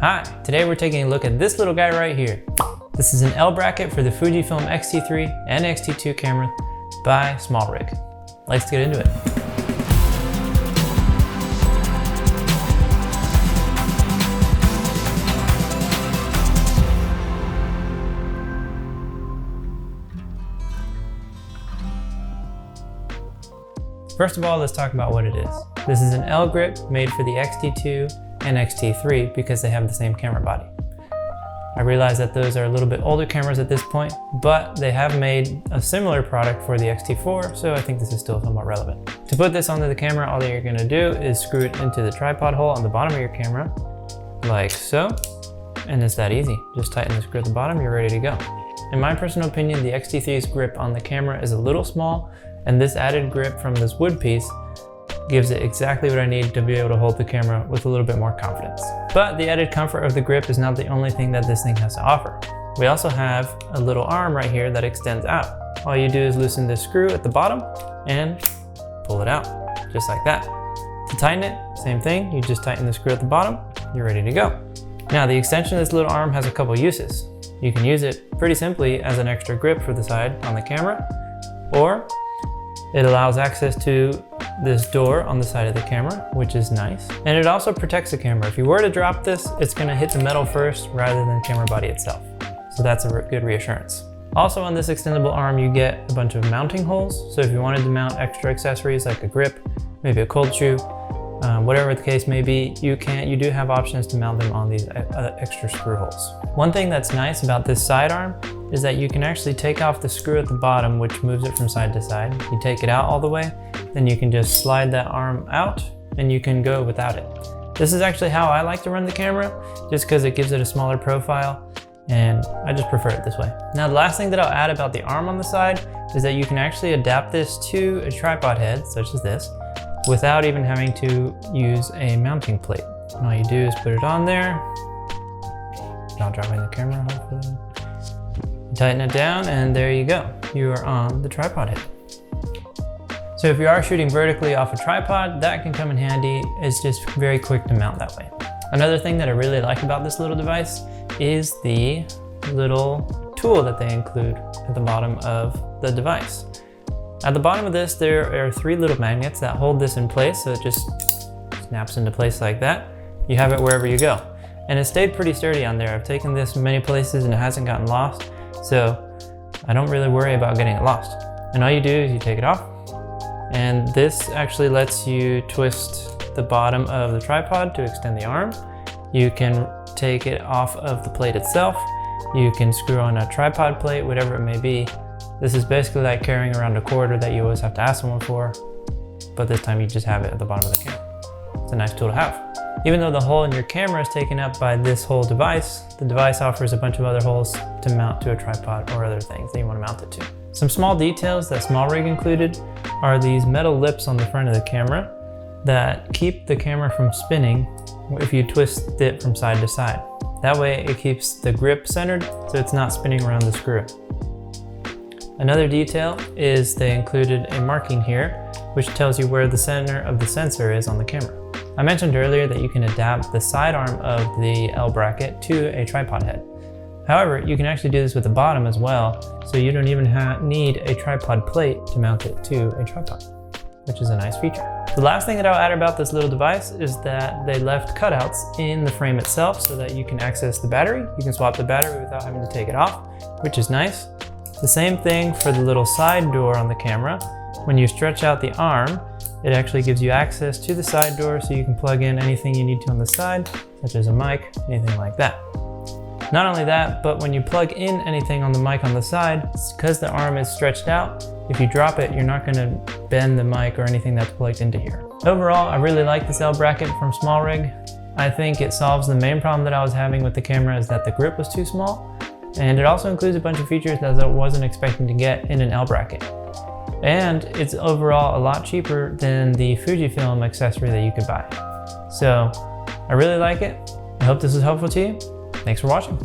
Hi, today we're taking a look at this little guy right here. This is an L-Bracket for the Fujifilm XT3 and XT2 camera by SmallRig. Let's get into it. First of all, let's talk about what it is. This is an L grip made for the XT2 and XT3 because they have the same camera body. I realize that those are a little bit older cameras at this point, but they have made a similar product for the XT4, so I think this is still somewhat relevant. To put this onto the camera, all that you're gonna do is screw it into the tripod hole on the bottom of your camera, like so, and it's that easy. Just tighten the screw at the bottom, you're ready to go. In my personal opinion, the XT3's grip on the camera is a little small, and this added grip from this wood piece gives it exactly what I need to be able to hold the camera with a little bit more confidence. But the added comfort of the grip is not the only thing that this thing has to offer. We also have a little arm right here that extends out. All you do is loosen this screw at the bottom and pull it out, just like that. To tighten it, same thing, you just tighten the screw at the bottom, you're ready to go. Now the extension of this little arm has a couple uses. You can use it pretty simply as an extra grip for the side on the camera, or it allows access to this door on the side of the camera, which is nice. And it also protects the camera. If you were to drop this, it's gonna hit the metal first rather than the camera body itself. So that's a good reassurance. Also on this extendable arm, you get a bunch of mounting holes. So if you wanted to mount extra accessories like a grip, maybe a cold shoe, whatever the case may be, you do have options to mount them on these extra screw holes. One thing that's nice about this side arm is that you can actually take off the screw at the bottom, which moves it from side to side. You take it out all the way, then you can just slide that arm out and you can go without it. This is actually how I like to run the camera, just because it gives it a smaller profile, and I just prefer it this way. Now the last thing that I'll add about the arm on the side is that you can actually adapt this to a tripod head, such as this, without even having to use a mounting plate. And all you do is put it on there, not dropping the camera hopefully. Tighten it down and there you go. You are on the tripod head. So if you are shooting vertically off a tripod, that can come in handy. It's just very quick to mount that way. Another thing that I really like about this little device is the little tool that they include at the bottom of the device. At the bottom of this, there are 3 little magnets that hold this in place, so it just snaps into place like that. You have it wherever you go. And it stayed pretty sturdy on there. I've taken this many places and it hasn't gotten lost, so I don't really worry about getting it lost. And all you do is you take it off, and this actually lets you twist the bottom of the tripod to extend the arm. You can take it off of the plate itself. You can screw on a tripod plate, whatever it may be. This is basically like carrying around a quarter that you always have to ask someone for, but this time you just have it at the bottom of the camera. It's a nice tool to have. Even though the hole in your camera is taken up by this whole device, the device offers a bunch of other holes to mount to a tripod or other things that you want to mount it to. Some small details that SmallRig included are these metal lips on the front of the camera that keep the camera from spinning if you twist it from side to side. That way it keeps the grip centered so it's not spinning around the screw. Another detail is they included a marking here, which tells you where the center of the sensor is on the camera. I mentioned earlier that you can adapt the sidearm of the L-Bracket to a tripod head. However, you can actually do this with the bottom as well, so you don't even need a tripod plate to mount it to a tripod, which is a nice feature. The last thing that I'll add about this little device is that they left cutouts in the frame itself so that you can access the battery. You can swap the battery without having to take it off, which is nice. The same thing for the little side door on the camera. When you stretch out the arm, it actually gives you access to the side door so you can plug in anything you need to on the side, such as a mic, anything like that. Not only that, but when you plug in anything on the mic on the side, because the arm is stretched out, if you drop it, you're not gonna bend the mic or anything that's plugged into here. Overall, I really like this L-Bracket from SmallRig. I think it solves the main problem that I was having with the camera, is that the grip was too small. And it also includes a bunch of features that I wasn't expecting to get in an L-Bracket. And it's overall a lot cheaper than the Fujifilm accessory that you could buy. So I really like it. I hope this was helpful to you. Thanks for watching.